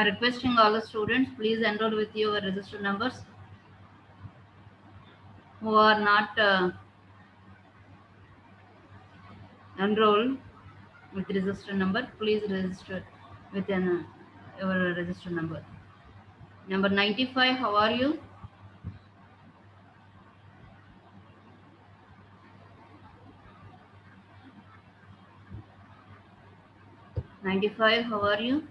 Requesting all the students, please enroll with your register numbers. Who are not enrolled with register number, please register with your register number. Number 95, how are you? How are you?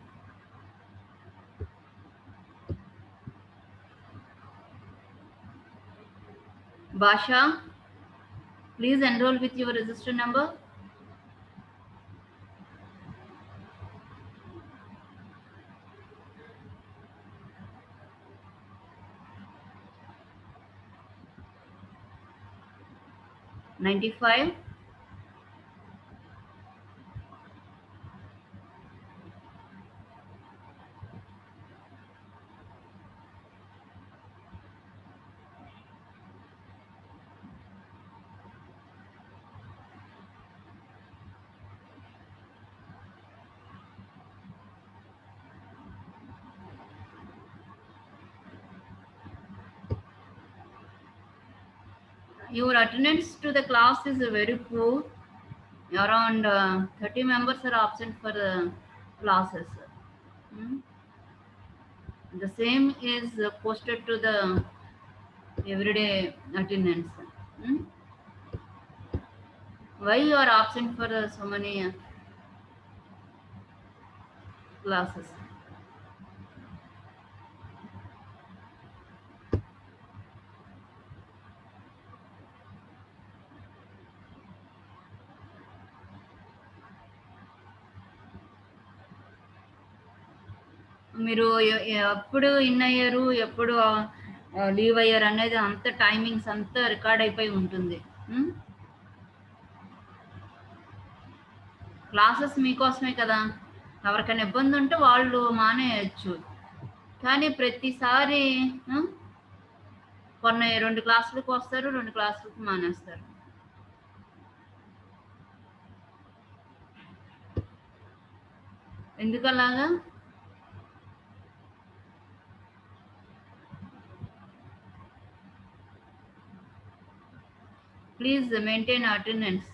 Basha, please enroll with your register number. $95. Your attendance to the class is very poor. Around 30 members are absent for the classes. Hmm? The same is posted to the everyday attendance. Hmm? Why you are absent for so many classes? మీరు ఎప్పుడు in అయ్యారు, ఎప్పుడు leave అయ్యారు అనేది అంత timings అంతా record అయిపోయి ఉంటుంది. క్లాసెస్ మీకోసమే కదా, ఎవరికైనా ఇబ్బంది ఉంటే వాళ్ళు మానేయచ్చు. కానీ ప్రతిసారి కొన్ని 2 క్లాసులకు వస్తారు, 2 క్లాసులకు మానేస్తారు. ఎందుకలాగా? Please maintain attendance.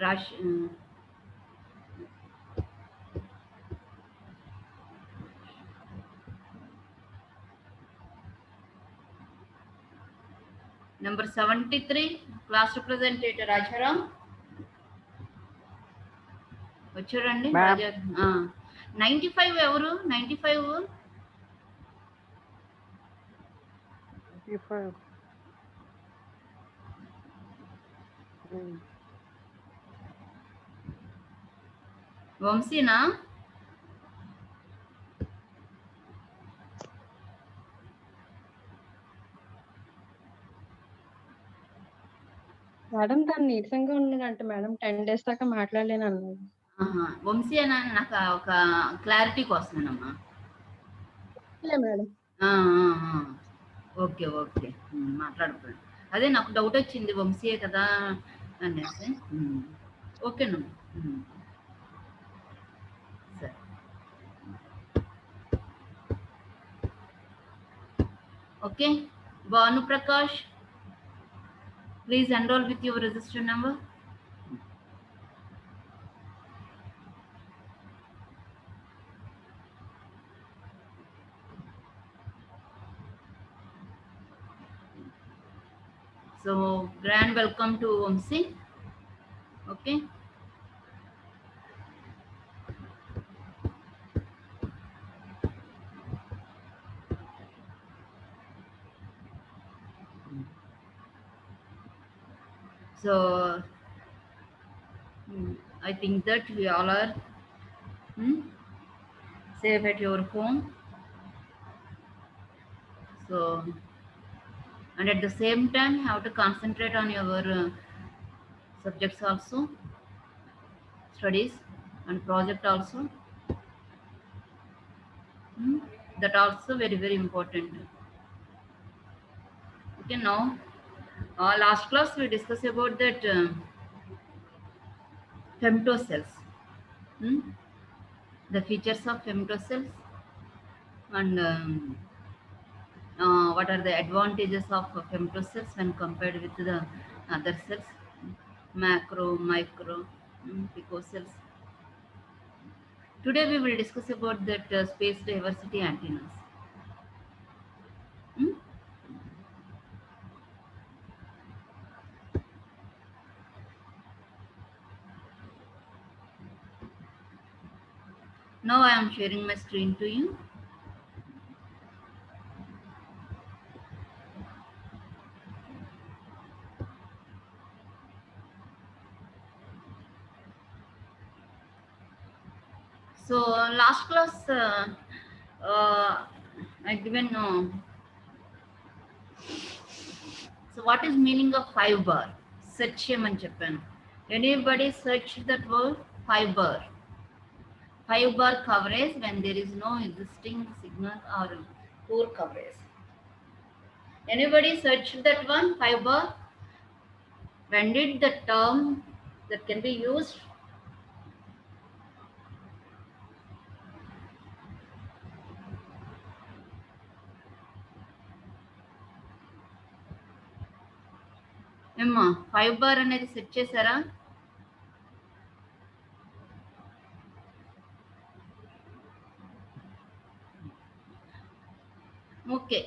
రాష్ Number 73, class representative Rajaram. వచ్చారండి? 95 ఎవరు? 95 వంశీనా? మేడం తను నీరసంగా ఉన్నాడంట మేడం, 10 days దాకా మాట్లాడలేను అన్నాడు. వంశీ అని నాకు ఒక క్లారిటీ కోసమేనమ్మా. మేడం ఓకే ఓకే, మాట్లాడుకోండి. అదే నాకు డౌట్ వచ్చింది, వంశీయే కదా అనేసి. ఓకేనమ్మా, సరే. Okay, Bhanu Prakash, please enroll with your register number. So grand welcome to Vamsi. Okay, so I think that we all are safe at your home. So, and at the same time have to concentrate on your subjects also, studies and project also. That also very very important. Okay, now last class we discussed about that femtocells. The features of femtocells, and what are the advantages of femtocells when compared with the other cells, macro, micro, picocells. Today we will discuss about that space diversity antennas. Hmm? Now I am sharing my screen to you. So last class I given so what is meaning of 5 bar? Search చేయమని చెప్పాను. Anybody search that word 5 bar? 5 bar coverage when there is no existing signal or poor coverage. Anybody search that one 5 bar? When did the term that can be used? ఏమ్మా 5 bar అనేది set చేశారా? Okay.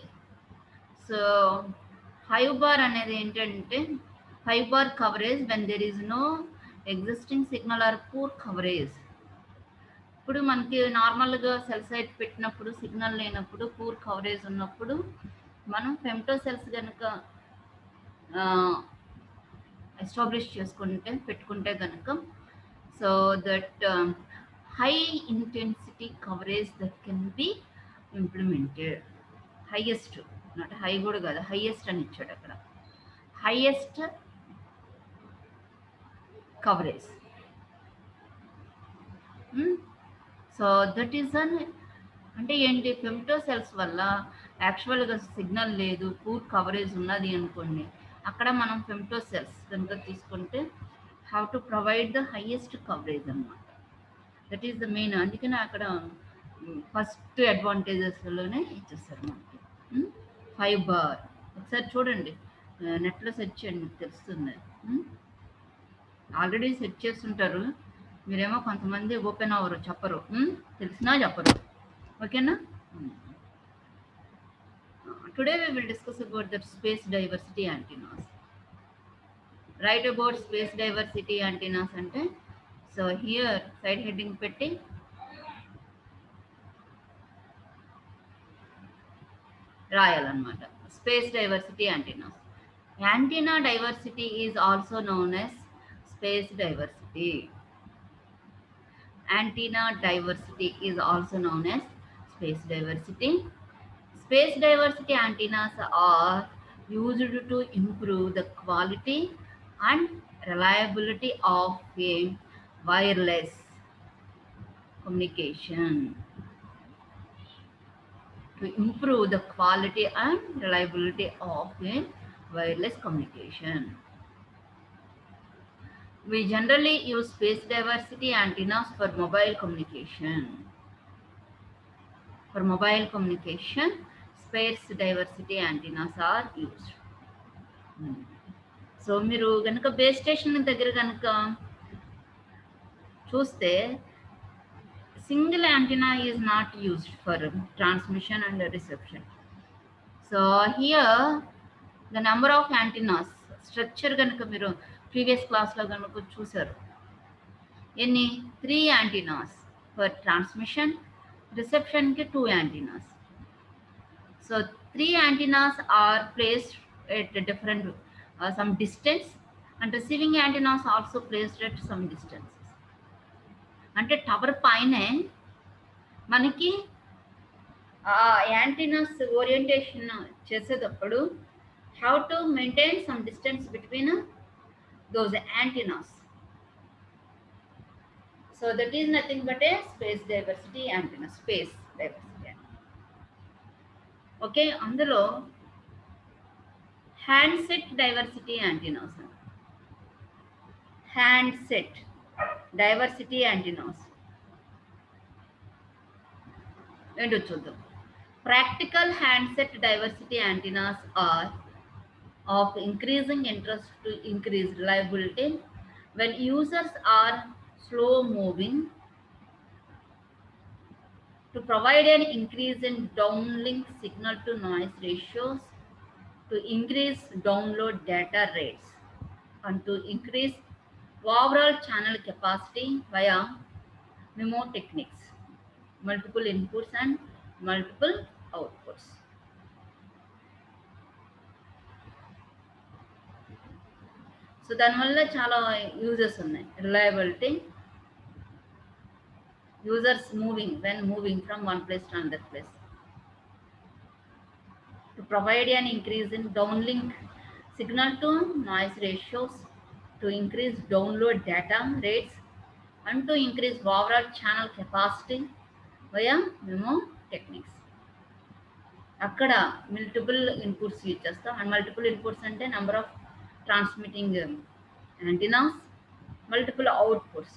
So 5 bar అనేది ఏంటంటే 5 bar coverage when there is no existing signal or poor coverage. ఇప్పుడు మనకి నార్మల్గా cell site పెట్టినప్పుడు signal లేనప్పుడు పూర్ కవరేజ్ ఉన్నప్పుడు మనం ఫెమ్టోసెల్స్ కనుక ఎస్టాబ్లిష్ పెట్టుకుంటే కనుక so that high intensity coverage that can be implemented. Highest, not high కూడా కాదు, హైయెస్ట్ అని ఇచ్చాడు అక్కడ. Highest coverage. So that is అంటే ఏంటి, ఫెమ్టోసెల్స్ వల్ల యాక్చువల్గా సిగ్నల్ లేదు, పూర్ కవరేజ్ ఉన్నది అనుకోండి, అక్కడ మనం ఫెమ్టోసెల్స్ కనుక తీసుకుంటే have to provide the highest coverage అనమాట. That is the main. అందుకనే అక్కడ ఫస్ట్ అడ్వాంటేజెస్లోనే ఇచ్చేస్తారు మనకి 5 bar. ఒకసారి చూడండి, నెట్లో సెర్చ్ చేయండి, మీకు తెలుస్తుంది. ఆల్రెడీ సెట్ చేస్తుంటారు, మీరేమో కొంతమంది ఓపెన్ అవ్వరు, చెప్పరు, తెలిసినా చెప్పరు. ఓకేనా? Today we will discuss about the space diversity antennas. Write about space diversity antennas అంటే సో హియర్ సైడ్ హెడ్డింగ్ పెట్టి రాయాలన్నమాట. Space diversity antennas. Antenna diversity is also known as space diversity. Antenna diversity is also known as space diversity. Space diversity antennas are used to improve the quality and reliability of a wireless communication. To improve the quality and reliability of a wireless communication. We generally use space diversity antennas for mobile communication. For mobile communication, space diversity antennas are used. So మీరు కనుక base station దగ్గర కనుక చూస్తే single antenna is not used for transmission and reception. So here the number of antennas structure కనుక మీరు previous క్లాస్లో కనుక చూసారు, ఎన్ని 3 యాంటీనాస్ ఫర్ ట్రాన్స్మిషన్, రిసెప్షన్కి 2 antennas. So 3 antennas are placed at different some distance and receiving antennas also placed at some distances. అంటే tower పైనే మనకి ఆ యాంటీనాస్ ఓరియంటేషన్ చేసేటప్పుడు have to maintain some distance between those antennas. So that is nothing but a space diversity antenna. Space diversity antenna. Okay, అందులో handset diversity antennas. Handset diversity antennas ఏంటో చూద్దాం. Practical handset diversity antennas are of increasing interest to increase reliability when users are slow moving, to provide an increase in downlink signal to noise ratios, to increase download data rates, and to increase overall channel capacity via MIMO techniques, multiple inputs and multiple outputs. So దానివల్ల చాలా uses ఉన్నాయి. Reliability, users moving when moving from one place to another place, to provide an increase in downlink signal to noise ratios, to increase download data rates, and to increase overall channel capacity via MIMO techniques. అక్కడ multiple inputs use చేస్తాం. And multiple inputs అంటే number of transmitting antennas, multiple outputs,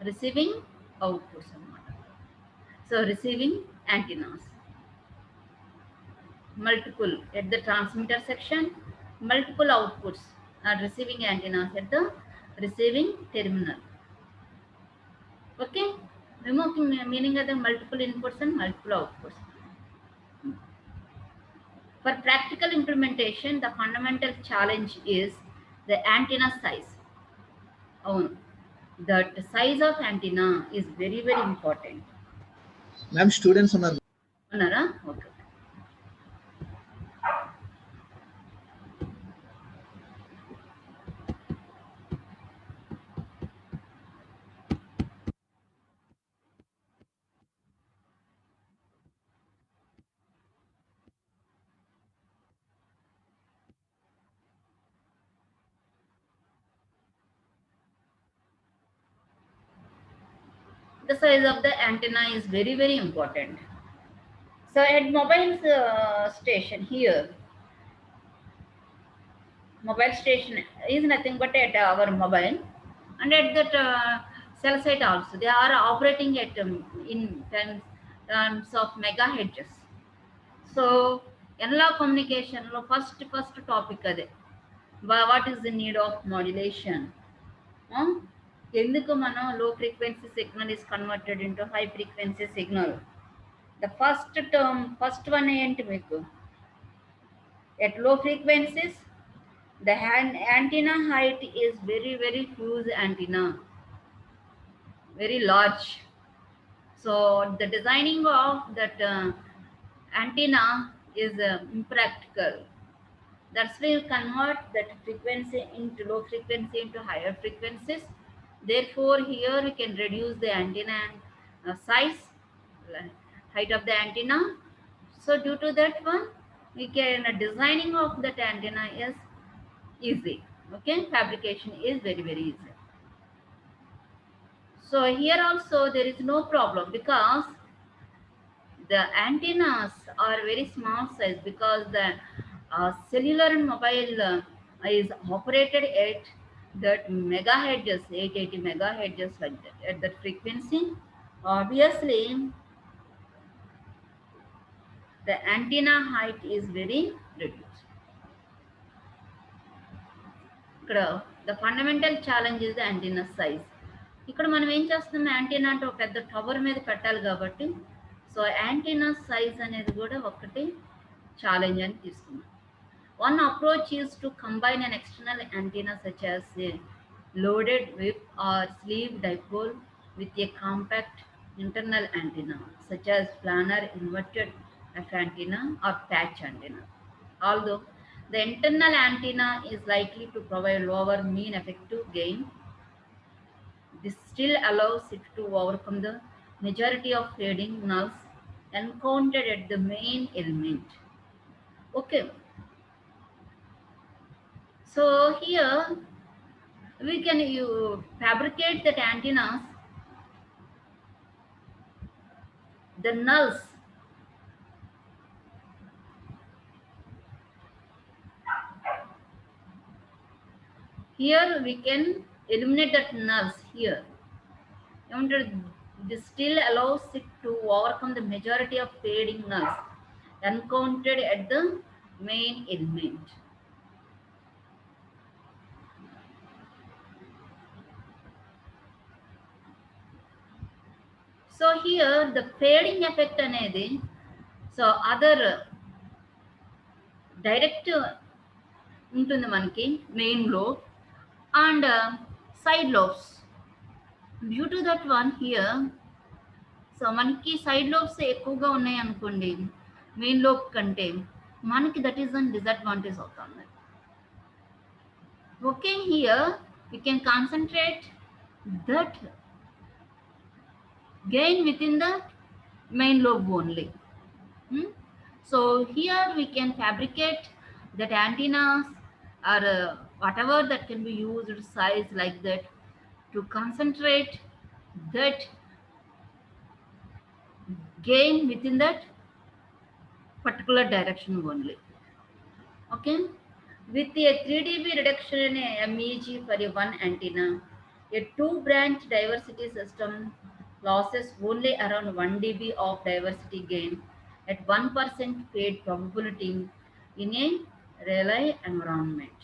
receiving outputs అన్నమాట. So receiving antennas, multiple at the transmitter section, multiple outputs are receiving antennas at the receiving terminal. Okay, removing meaning of the multiple inputs and multiple outputs. For practical implementation, the fundamental challenge is the antenna size. That the size of antenna is very important. Ma'am, students unnara? Okay. The size of the antenna is very important. So at mobile station here, mobile station is nothing but at our mobile, and at that cell site also they are operating at in terms of megahertz. So analog communication lo first topic ade, what is the need of modulation. ఎందుకు మనం లో frequency signal is converted into high frequency signal. The first one ఏంటి మీకు, at లో frequencies the antenna height is very huge antenna, very large. So the designing of that antenna is impractical. That's why you convert that frequency into low frequency into higher frequencies. Therefore here we can reduce the antenna size, height of the antenna. So due to that one, we can designing of that antenna is easy. Okay, fabrication is very easy. So here also there is no problem because the antennas are very small size, because the cellular and mobile is operated at that megahertz, 880 megahertz at that frequency. Obviously the antenna height is very reduced. ఇక్కడ the fundamental challenge is the antenna size. ఇక్కడ మనం ఏం చేస్తున్నాం, antenna అంటే ఒక పెద్ద tower మీద పెట్టాలి కాబట్టి, సో యాంటీనా సైజ్ అనేది కూడా ఒకటి ఛాలెంజ్ అని తీసుకున్నాం. One approach is to combine an external antenna such as a loaded whip or sleeve dipole with a compact internal antenna such as planar inverted F antenna or patch antenna. Although the internal antenna is likely to provide lower mean effective gain, this still allows it to overcome the majority of fading nulls encountered at the main element. Okay. So here we can fabricate that antennas, the nulls. Here we can eliminate that nulls here. This still allows it to overcome the majority of fading nulls encountered at the main element. So here the fading effect అనేది so other direct ఉంటుంది మనకి main lobe and side lobes due to that one here so మనకి side lobes ఎక్కువగా ఉన్నాయి అనుకోండి main lobe కంటే మనకి that is an disadvantage అవుతుంది. Okay here you can concentrate that gain within the main lobe only. So here we can fabricate that antennas or whatever that can be used size like that to concentrate that gain within that particular direction only. Okay, with a 3 dB reduction in MEG for a one antenna, a 2-branch diversity system losses only around 1 dB of diversity gain at 1% fade probability in a relay environment.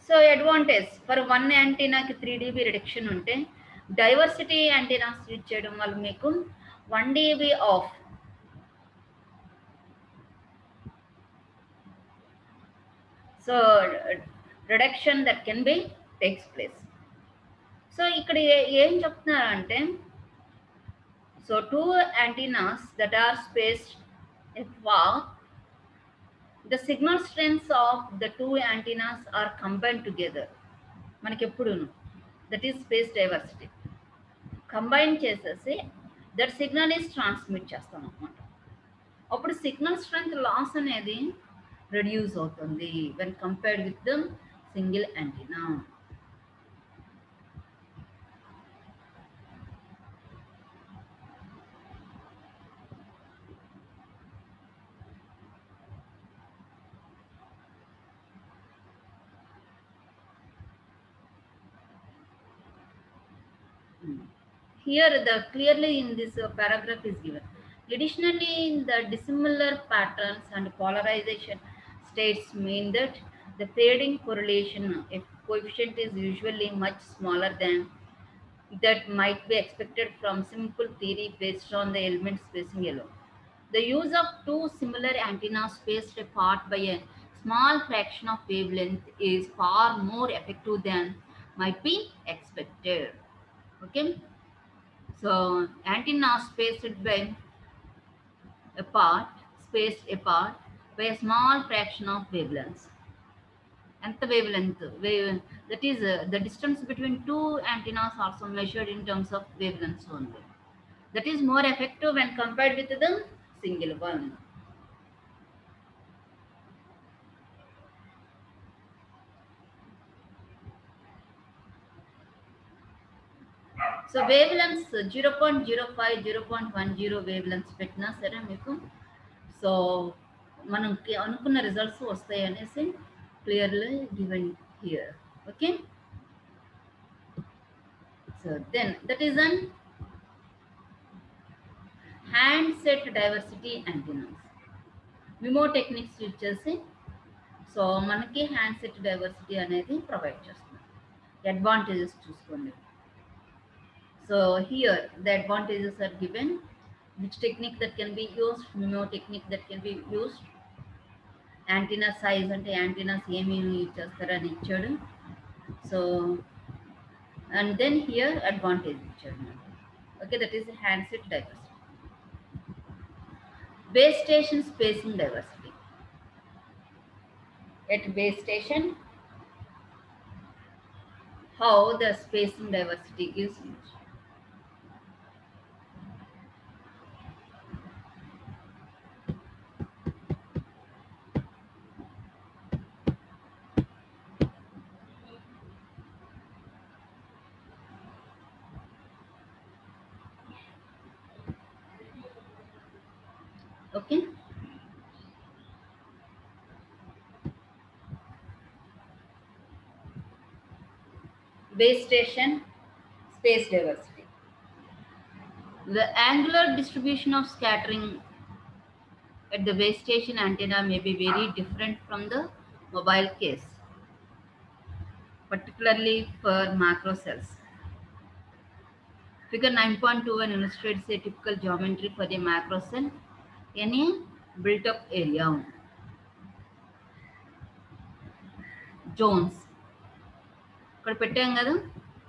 So advantage for one antenna ki 3 dB reduction unte diversity antennas use cheyadam valla meeku 1 dB of so reduction that can be takes place. So ఇక్కడ ఏం చెప్తున్నారంటే so 2 antennas that are spaced apart, the signal strengths of the 2 antennas are combined together. మనకి ఎప్పుడును that is space diversity combine చేసేసి that signal is transmit చేస్తాం అనమాట. అప్పుడు signal strength loss అనేది రెడ్యూస్ అవుతుంది when compared with the single antenna. Here the clearly in this paragraph is given. Additionally, the dissimilar patterns and polarization states mean that the fading correlation coefficient is usually much smaller than that might be expected from simple theory based on the element spacing alone. The use of 2 similar antennas spaced apart by a small fraction of wavelength is far more effective than might be expected. Okay. So antennas spaced apart by a small fraction of wavelengths. And the wavelength, that is the distance between 2 antennas also measured in terms of wavelengths only. That is more effective when compared with the single one. So wavelengths 0.05 0.10 wavelengths పెట్టినా సరే మీకు so మనకి అనుకున్న results వస్తాయి అనేసి clearly given here. Okay, so then that is on handset diversity antennas. MIMO techniques use చేసి so మనకి handset diversity అనేది ప్రొవైడ్ చేస్తుంది. అడ్వాంటేజెస్ చూసుకోండి. So here the advantages are given. Which technique that can be used? MIMO technique that can be used. Antenna size ante antennas emi use chestarani ichadu. So and then here advantage ichadu. Okay, that is handset diversity. Base station spacing diversity. At base station, how the spacing diversity is used. Okay. Base station, space diversity. The angular distribution of scattering at the base station antenna may be very different from the mobile case, particularly for macro cells. Figure 9.21 illustrates a typical geometry for a macro cell in a built-up area. Zones. ఇక్కడ పెట్టాం కదా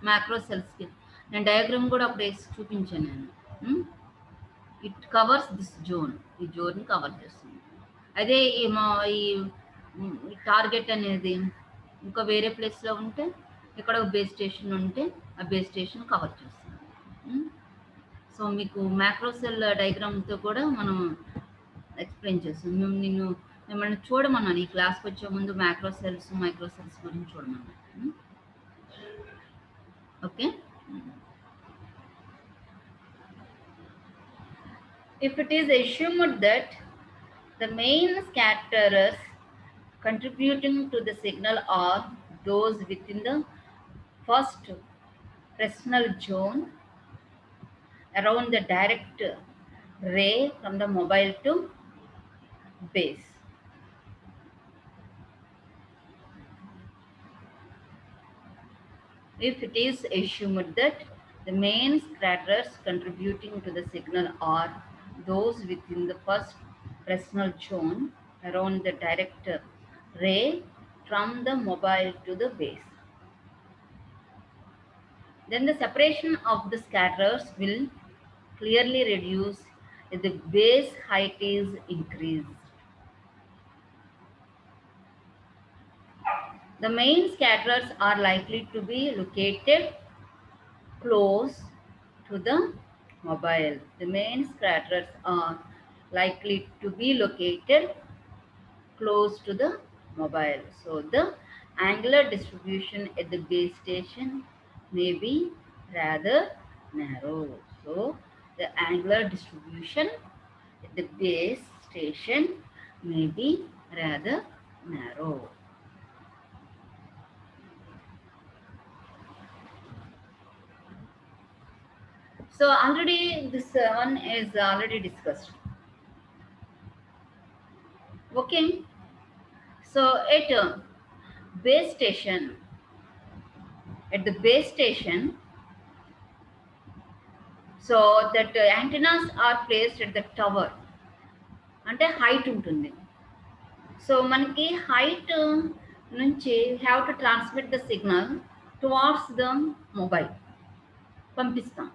macro సెల్స్కి. నేను diagram కూడా అప్పుడు వేసి చూపించాను నేను. It covers this zone. ఈ జోన్ కవర్ చేస్తుంది. అదే ఈ టార్గెట్ అనేది ఇంకా వేరే ప్లేస్లో ఉంటే ఇక్కడ బేస్ స్టేషన్ ఉంటే ఆ బేస్ స్టేషన్ కవర్ చేస్తుంది. సో మీకు మ్యాక్రో సెల్ డయాగ్రామ్తో కూడా మనం ఎక్స్ప్లెయిన్ చేస్తాం. మిమ్మల్ని చూడమన్నాను ఈ క్లాస్కి వచ్చే ముందు మ్యాక్రో సెల్స్ మైక్రో సెల్స్ గురించి చూడమన్నాను. Okay. If it is assumed that the main scatterers contributing to the signal are those within the first Fresnel zone around the direct ray from the mobile to base. If it is assumed that the main scatterers contributing to the signal are those within the first Fresnel zone around the direct ray from the mobile to the base, then the separation of the scatterers will clearly reduce if the base height is increased. The main scatterers are likely to be located close to the mobile. The main scatterers are likely to be located close to the mobile. So the angular distribution at the base station may be rather narrow. So the angular distribution at the base station may be rather narrow. So already this one is already discussed. Okay. So at base station, so that antennas are placed at the tower. అంటే height ఉంటుంది. So మనకి height నుంచి have to transmit the signal towards the mobile పంపిస్తాం.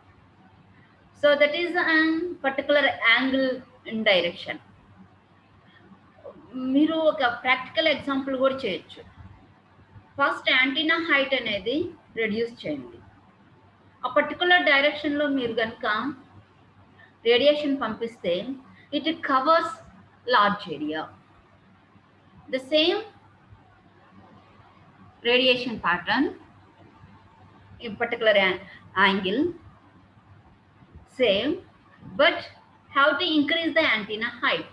So that is a particular angle in direction. మీరు ఒక practical example కూడా చేయొచ్చు. First antenna height అనేది రెడ్యూస్ చేయండి. ఆ పర్టికులర్ డైరెక్షన్లో మీరు కనుక రేడియేషన్ పంపిస్తే it covers large area. The same radiation pattern in particular angle same, but have to increase the antenna height.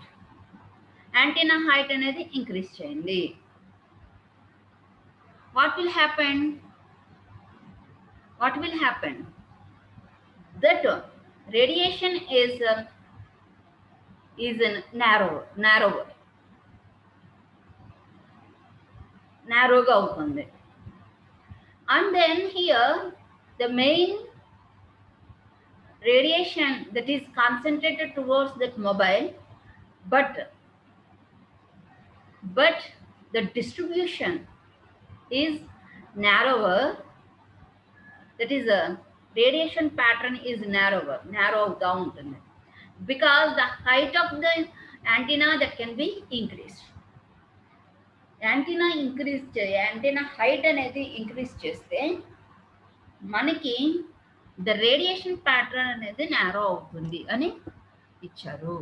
Antenna height అనేది increase చేయండి. What will happen? That radiation is narrowగా అవుతుంది. And then here the main radiation that is concentrated towards that mobile, but the distribution is narrower. That is a radiation pattern is narrow down because the height of the antenna that can be increased. Antenna height అనేది increase చేస్తే మనకి the radiation pattern అనేది narrow అవుతుంది అని ఇచ్చారు.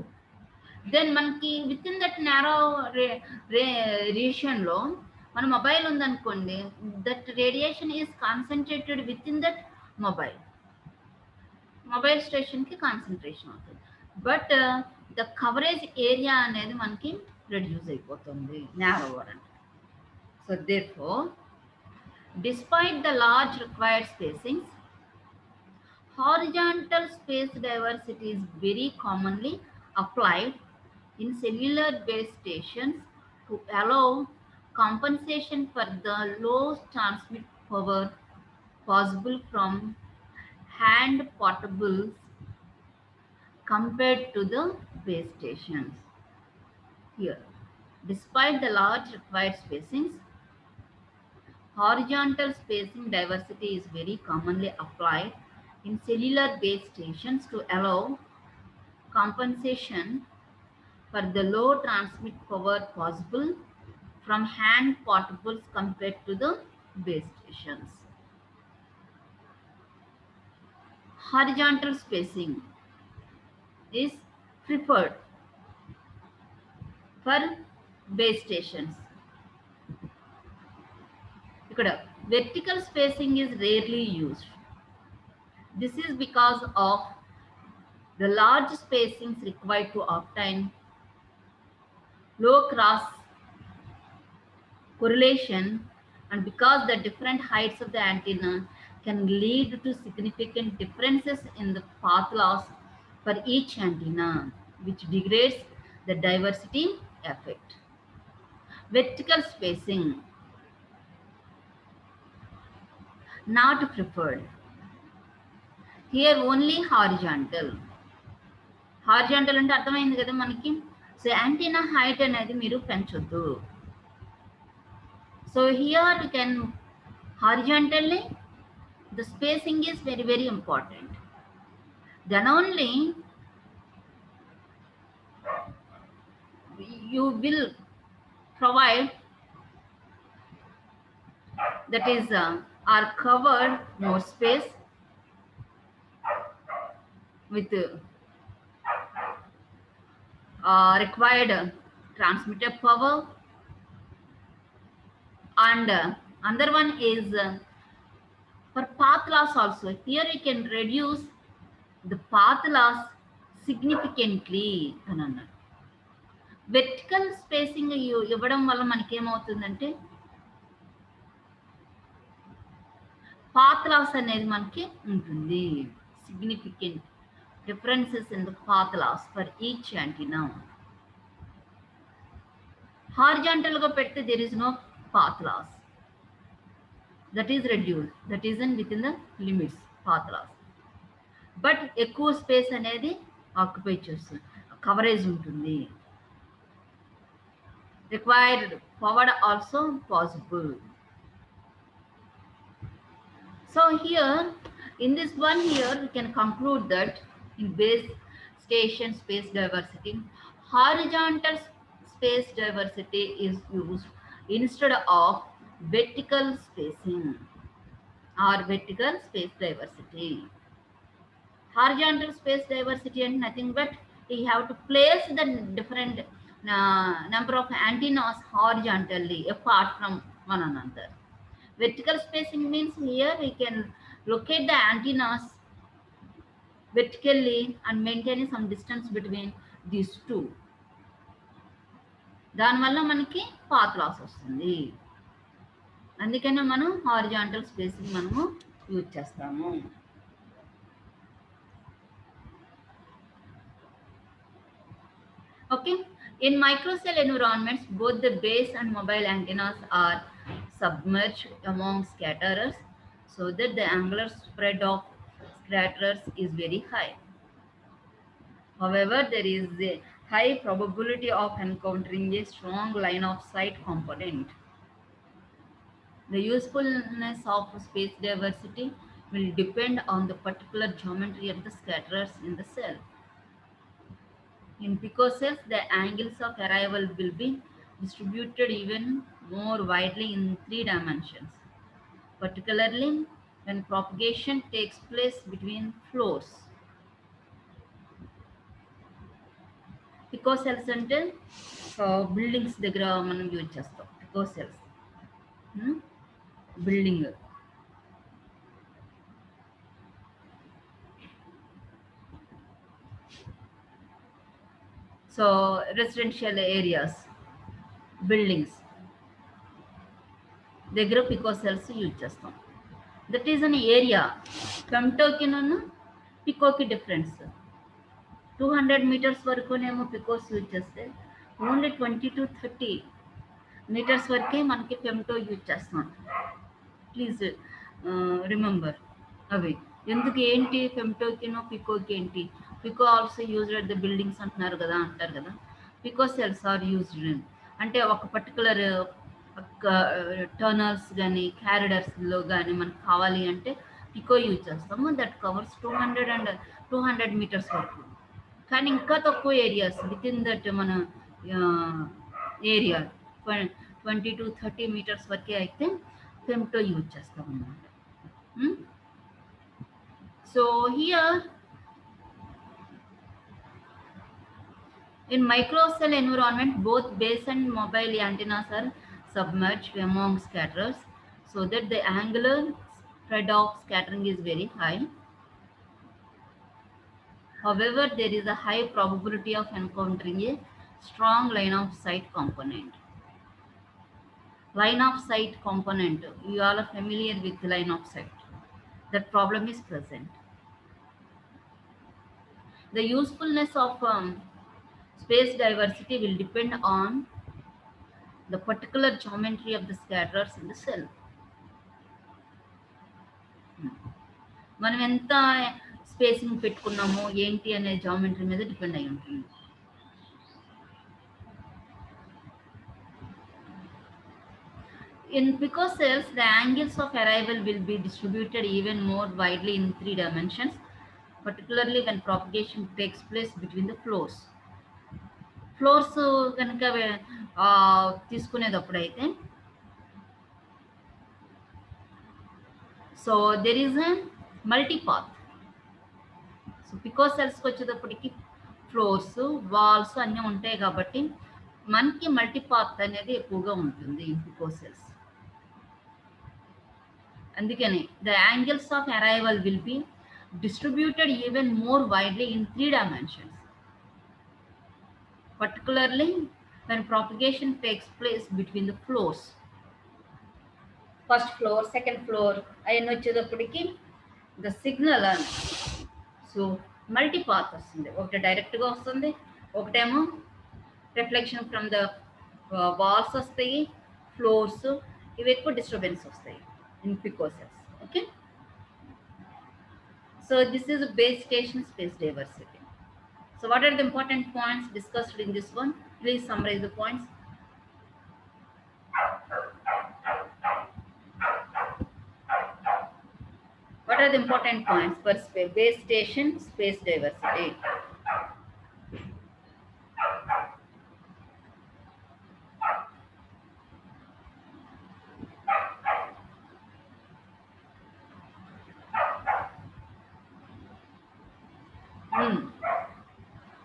Then మనకి with in that narrow రీజియన్లో మన mobile ఉందనుకోండి, that radiation is concentrated with in that mobile స్టేషన్కి కాన్సన్ట్రేషన్ అవుతుంది. బట్ ద కవరేజ్ ఏరియా అనేది మనకి రెడ్యూస్ అయిపోతుంది, narrower అంటే. So therefore, despite the large required spacings, horizontal space diversity is very commonly applied in cellular base stations to allow compensation for the low transmit power possible from hand portables compared to the base stations. Here, despite the large required spacings, horizontal spacing diversity is very commonly applied in cellular base stations to allow compensation for the low transmit power possible from hand portables compared to the base stations. Horizontal spacing is preferred for base stations. ఇక్కడ vertical spacing is rarely used. This is because of the large spacings required to obtain low cross correlation, and because the different heights of the antenna can lead to significant differences in the path loss for each antenna, which degrades the diversity effect. Vertical spacing not preferred. Here only horizontal. Horizontal అంటే అర్థమైంది కదా మనకి. So antenna height అనేది మీరు పెంచొద్దు. So here you can horizontally the spacing is very very important. Then only you will provide, that is are covered more space with required transmitter power, and another one is for path loss also. Here you can reduce the path loss significantly అని అన్నారు. Vertical spacing ఇవ్వడం వల్ల మనకి ఏమవుతుందంటే path loss అనేది మనకి ఉంటుంది. Significant differences in the path loss for each antenna. Horizontal ga pette there is no path loss, that is reduced, that is within the limits path loss. But ఎక్కువ space అనేది occupy చేస్తుంది, coverage ఉంటుంది. Required power also possible. So here in this one here we can conclude that in base station space diversity, horizontal space diversity is used instead of vertical spacing or vertical space diversity. Horizontal space diversity and nothing but you have to place the different number of antennas horizontally apart from one another. Vertical spacing means here we can locate the antennas vertically and maintaining some distance between these two. దానివల్ల మనకి path loss వస్తుంది, అందుకనే మనం horizontal spacing మనము use చేస్తాము. Okay, in microcell environments both the base and mobile antennas are submerged among scatterers so that the angular spread of scatterers is very high. However, there is a high probability of encountering a strong line of sight component. The usefulness of space diversity will depend on the particular geometry of the scatterers in the cell. In picocells, the angles of arrival will be distributed even more widely in 3 dimensions, particularly when propagation takes place between floors. Picocells అంటే buildings దగ్గర మనం use చేస్తాం. Picocells building. So residential areas, buildings దగ్గర pico cells use చేస్తాం. That is an area. ఫెమ్టోకి పికోకి difference 200 metres వరకునేమో picos use చేస్తే ఓన్లీ 20 to 30 మీటర్స్ వరకే మనకి ఫెమ్టో యూజ్ చేస్తాం. ప్లీజ్ రిమెంబర్ అవి ఎందుకు, ఏంటి ఫెమ్టోకినో పికోకి ఏంటి. Pico also used at the buildings అంటున్నారు కదా, అంటారు కదా. పికో సెల్స్ ఆర్ యూజ్డ్ అంటే ఒక పర్టికులర్ టర్నల్స్ కానీ క్యారిడర్స్లో కానీ మనకు కావాలి అంటే పికో యూజ్ చేస్తాము. దట్ కవర్స్ 200 మీటర్స్ వరకు. కానీ ఇంకా తక్కువ ఏరియాస్ విత్ ఇన్ దట్ మన ఏరియా 20 to 30 మీటర్స్ వరకే అయితే ఫెమ్టో యూజ్ చేస్తాం అన్నమాట. So here in microcell environment, both base and mobile antennas are submerged among scatterers so that the angular spread of scattering is very high. However, there is a high probability of encountering a strong line of sight component. Line of sight component, you all are familiar with line of sight. That problem is present. The usefulness of space diversity will depend on the particular geometry of the scatterers in the cell. మనం ఎంత spacing పెట్టుకున్నామో ఏంటి అనే geometry మీద depend అయి ఉంటుంది. In pico cells, the angles of arrival will be distributed even more widely in 3 dimensions, particularly when propagation takes place between the floors. Floors కనుక తీసుకునేటప్పుడు అయితే so there is a multipath. So pico సెల్స్కి వచ్చేటప్పటికి floors, walls అన్నీ ఉంటాయి కాబట్టి మనకి మల్టీపాత్ అనేది ఎక్కువగా ఉంటుంది ఈ పికో సెల్స్. అందుకని the angles of arrival will be distributed even more widely in 3 dimensions, particularly when propagation takes place between the floors. First floor, second floor ayana vachedapudiki the signal ani so multipath vastundi. ఒకటి direct గా వస్తుంది, ఒకటేమో reflection from the walls వస్తాయి, floors ఇవి ఎక్కువ disturbance వస్తాయి in pico cells. Okay, so this is base station space diversity. So what are the important points discussed in this one? Please summarize the points. What are the important points for base station space diversity?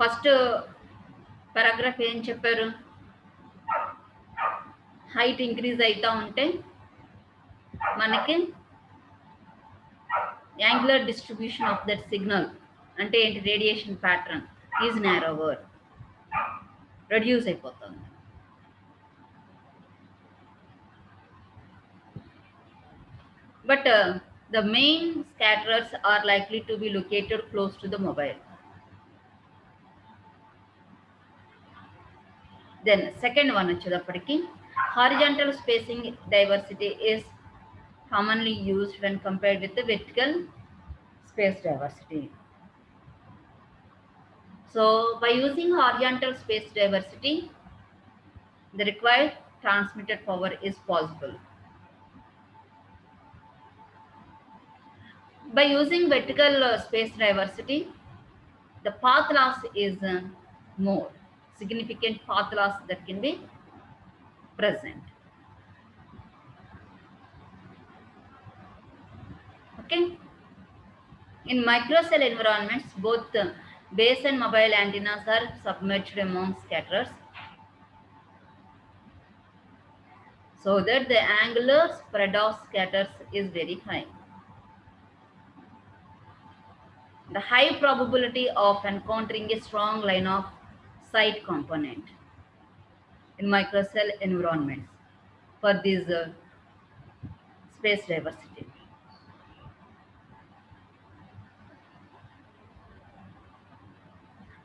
First paragraph ఏం చెప్పారు, height increase అవుతూ ఉంటే మనకి angular distribution of that signal అంటే ఏంటి, radiation pattern is narrower, reduce అయిపోతుంది. But the main scatterers are likely to be located close to the mobile. Then second one వచ్చేటప్పటికి horizontal spacing diversity is commonly used when compared with the vertical space diversity. So by using horizontal space diversity, the required transmitted power is possible. By using vertical space diversity, the path loss is more significant path loss that can be present. Okay, in microcell environments, both base and mobile antennas are submerged among scatterers so that the angular spread of scatters is very high. The high probability of encountering a strong line of site component in microcell environments for this space diversity.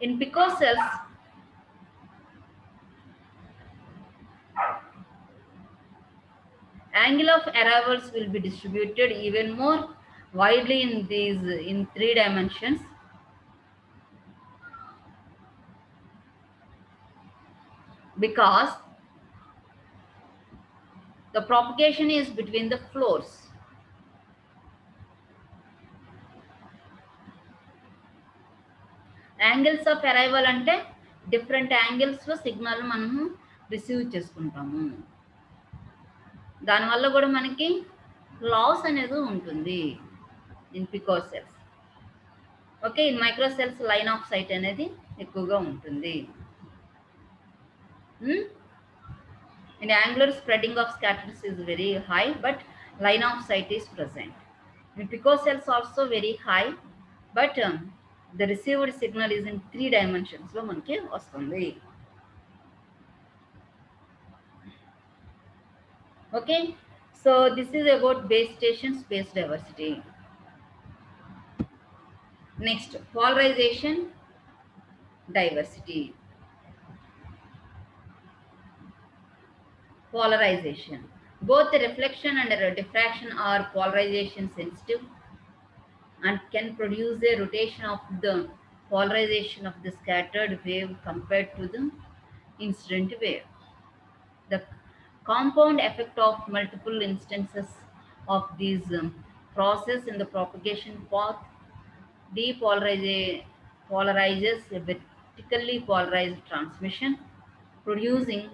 In picocells, angle of arrivals will be distributed even more widely in these in 3 dimensions. Because the propagation is between the floors. Angles of arrival అంటే different యాంగిల్స్లో signal మనము receive చేసుకుంటాము. దానివల్ల కూడా మనకి loss అనేది ఉంటుంది in picocells. Okay, in microcells line of sight అనేది ఎక్కువగా ఉంటుంది. In angular spreading of scatters is very high, but line of sight is present. In picocells also very high, but the received signal is in 3 dimensions lo manaki vastundi. Okay, so this is about base station space diversity. Next, polarization diversity. Polarization. Both the reflection and diffraction are polarization sensitive and can produce a rotation of the polarization of the scattered wave compared to the incident wave. The compound effect of multiple instances of these process in the propagation path polarizes a vertically polarized transmission, producing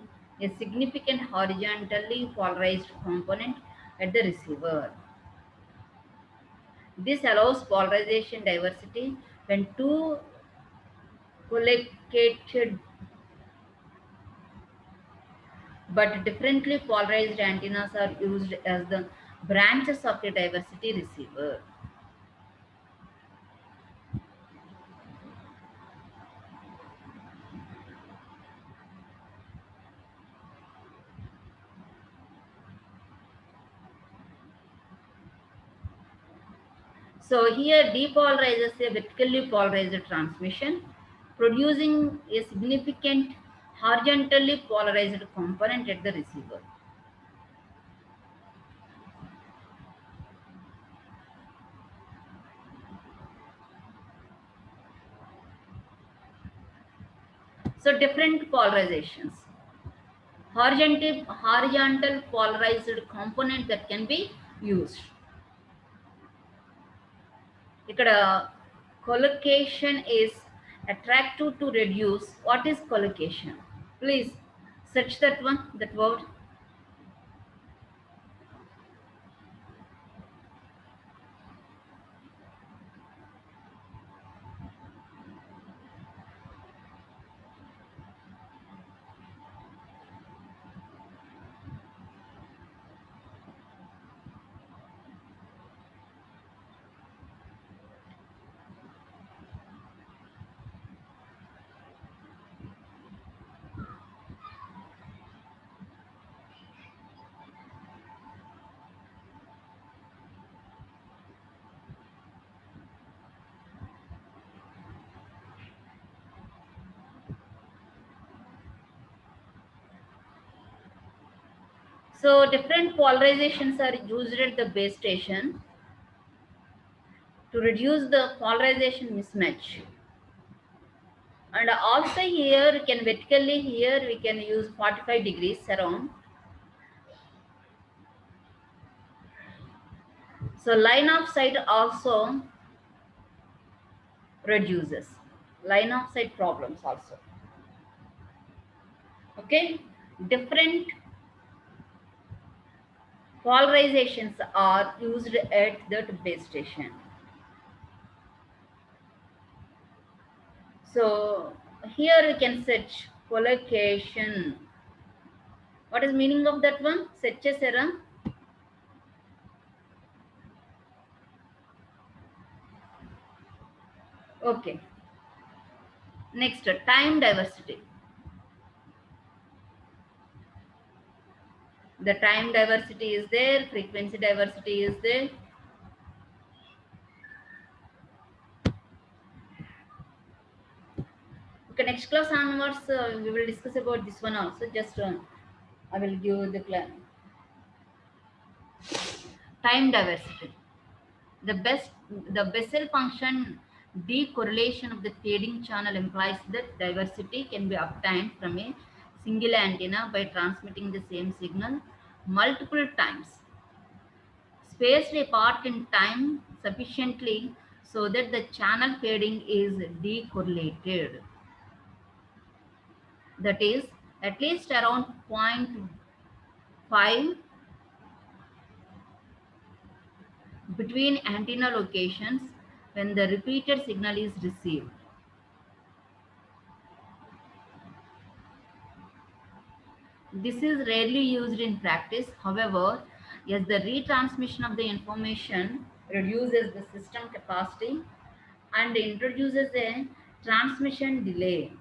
a significant horizontally polarized component at the receiver. This allows polarization diversity when two collocated but differently polarized antennas are used as the branches of a diversity receiver. So here depolarizes a vertically polarized transmission, producing a significant horizontally polarized component at the receiver. So different polarizations. Horizontal polarized component that can be used. Ikkada collocation is attractive to reduce. What is collocation? Please search that one, that word. So different polarizations are used at the base station to reduce the polarization mismatch. And also here we can vertically, here we can use 45 degrees around. So line of sight also reduces. Line of sight problems also. Okay, different polarizations are used at that base station. So here we can search collocation. What is meaning of that one? Search chesara. Okay. Next, time diversity. The time diversity is there, frequency diversity is there. Okay, next class onwards, we will discuss about this one also. Just I will give the time diversity. The Bessel function decorrelation of the fading channel implies that diversity can be obtained from a single antenna by transmitting the same signal multiple times, spaced apart in time sufficiently so that the channel fading is decorrelated. That is, at least around 0.5 between antenna locations when the repeated signal is received. This is rarely used in practice. However, as the retransmission of the information reduces the system capacity and introduces a transmission delay.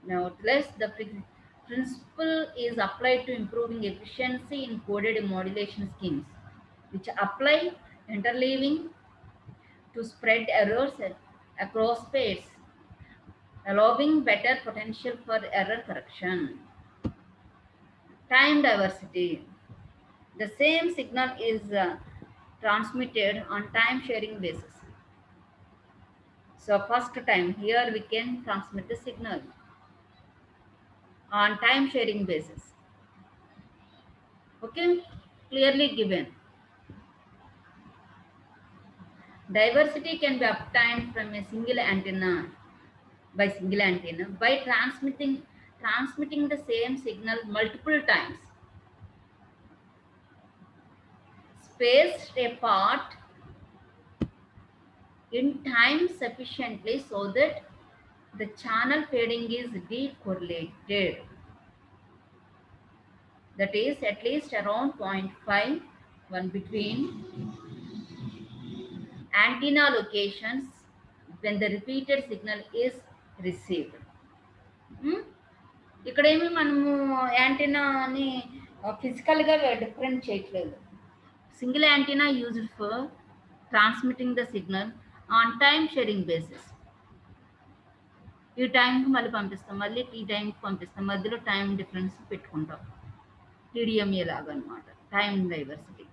Nevertheless, the principle is applied to improving efficiency in coded modulation schemes, which apply interleaving to spread errors across space, allowing better potential for error correction. Time diversity. The same signal is transmitted on time sharing basis. So first time here we can transmit the signal on time sharing basis. Okay, clearly given. Diversity can be obtained from a single antenna by transmitting the same signal multiple times, spaced apart in time sufficiently so that the channel fading is decorrelated. That is at least around 0.5 one between antenna locations when the repeated signal is received. ఇక్కడేమి మనము యాంటీనాని ఫిజికల్గా different చేయట్లేదు. Single antenna used for transmitting the signal on time sharing basis. ఈ టైంకి మళ్ళీ పంపిస్తాం, మళ్ళీ ఈ టైంకి పంపిస్తాం, మధ్యలో టైం డిఫరెన్స్ పెట్టుకుంటాం. టీడీఎంఏ లాగా అనమాట, టైం డైవర్సిటీ.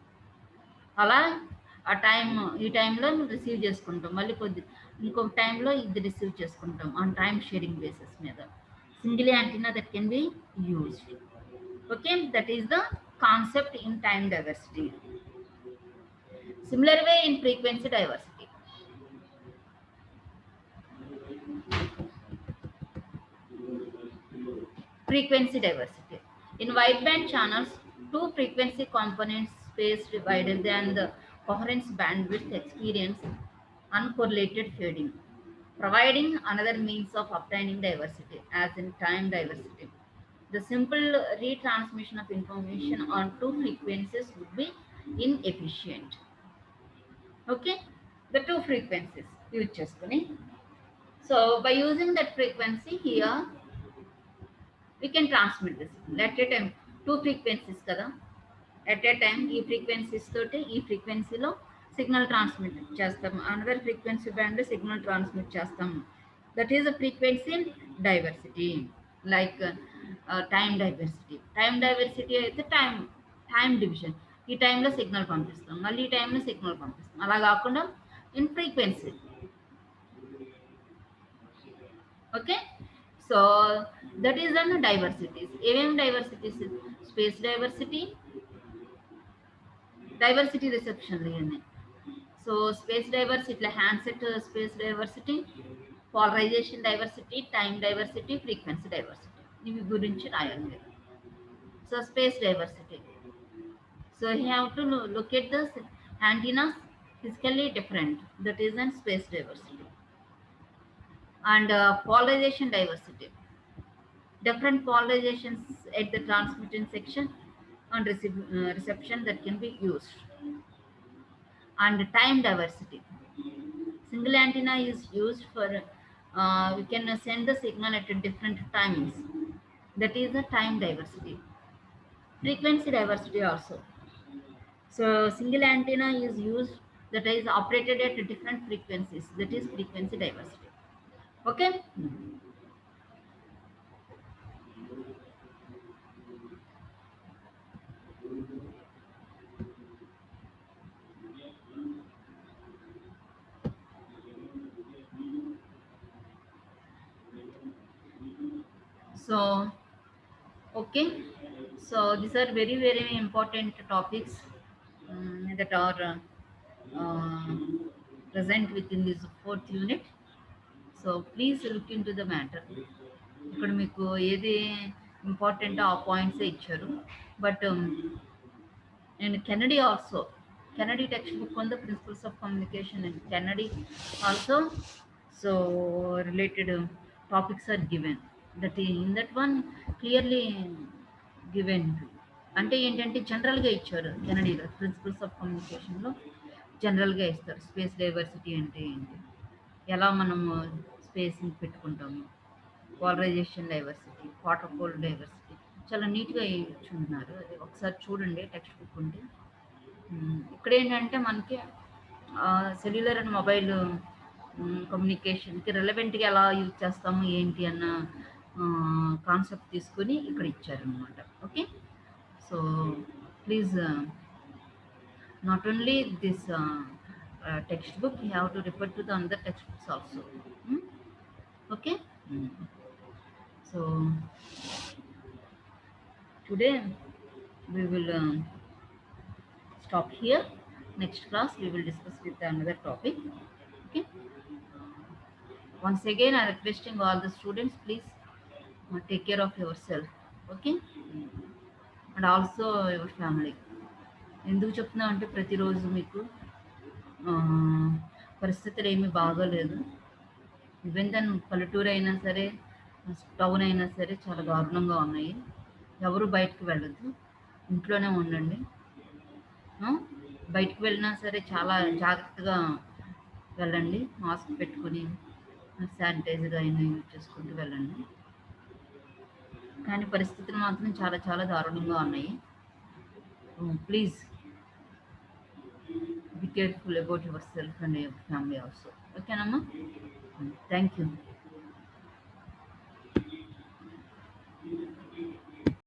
అలా ఆ టైం ఈ టైంలో రిసీవ్ చేసుకుంటాం, మళ్ళీ ఇంకొక టైంలో ఇది రిసీవ్ చేసుకుంటాం ఆన్ టైం షేరింగ్ బేసిస్ మీద. Single antenna that can be used. Okay, that is the concept in time diversity. Similar way in frequency diversity. Frequency diversity. In wideband channels, two frequency components spaced wider than the coherence bandwidth experience uncorrelated fading, providing another means of obtaining diversity, as in time diversity. The simple retransmission of information on two frequencies would be inefficient. Okay, the two frequencies use cheskoni. So by using that frequency here, we can transmit this at a time. Two frequencies kada, at a time ee frequencies toti ee frequency lo signal transmit chestam, another frequency band lo signal transmit chestam. That is a frequency diversity, like time diversity. Time diversity అయితే time division. ఈ టైంలో signal పంపిస్తాం, మళ్ళీ ఈ టైంలో signal పంపిస్తాం, అలా కాకుండా in frequency. Okay, so that is an diversities. ఏమేమి diversities? Space diversity, diversity reception ఇవన్నీ. So space diversity, handset space diversity, polarisation diversity, time diversity, frequency diversity, ఇవి గురించి రాయాలి మీరు. So space diversity, so you have to look at the antennas physically different, that is an space diversity. And polarization diversity, different polarizations at the transmitting section and reception that can be used. And time diversity, single antenna is used for we can send the signal at different times. That is the time diversity. Frequency diversity also. So single antenna is used that is operated at different frequencies. That is frequency diversity. Okay. So okay. So these are very very important topics that are uh, present within this fourth unit. So please look into the matter. ఇక్కడ మీకు ఏది important ఆ points ఇచ్చారు but and Kennedy also. Kennedy textbook on the principles of communication and Kennedy also. So related topics are given. That in that one clearly given. అంటే ఏంటంటే జనరల్గా ఇచ్చారు కెనడీలో principles of కమ్యూనికేషన్లో జనరల్గా ఇస్తారు స్పేస్ డైవర్సిటీ అంటే ఏంటి ఎలా మనము స్పేస్ని పెట్టుకుంటాము పోలరైజేషన్ డైవర్సిటీ వాటర్ డైవర్సిటీ చాలా నీట్గా ఇచ్చుంటున్నారు అది ఒకసారి చూడండి టెక్స్ట్ బుక్ ఉంటే ఇక్కడ ఏంటంటే మనకి సెల్యులర్ అండ్ మొబైల్ కమ్యూనికేషన్కి రెలవెంట్గా ఎలా యూజ్ చేస్తాము ఏంటి అన్న కాన్సెప్ట్ తీసుకొని ఇక్కడ ఇచ్చారనమాట okay so please not only this textbook you have to refer to the other textbooks also okay so today we will stop here. Next class we will discuss with another topic. Okay. Once again, I am requesting all the students, please take care of yourself. Okay. And also your family. ఎందుకు చెప్తున్నా అంటే ప్రతిరోజు మీకు పరిస్థితులు ఏమీ బాగోలేదు even then పల్లెటూరు అయినా సరే టౌన్ అయినా సరే చాలా దారుణంగా ఉన్నాయి ఎవరు బయటకు వెళ్ళొద్దు ఇంట్లోనే ఉండండి బయటకు వెళ్ళినా సరే చాలా జాగ్రత్తగా వెళ్ళండి మాస్క్ పెట్టుకుని శానిటైజర్ అయినా యూజ్ చేసుకుంటూ వెళ్ళండి కానీ పరిస్థితులు మాత్రం చాలా చాలా దారుణంగా ఉన్నాయి please be careful about yourself and your family also. Okay, Namma? Thank you.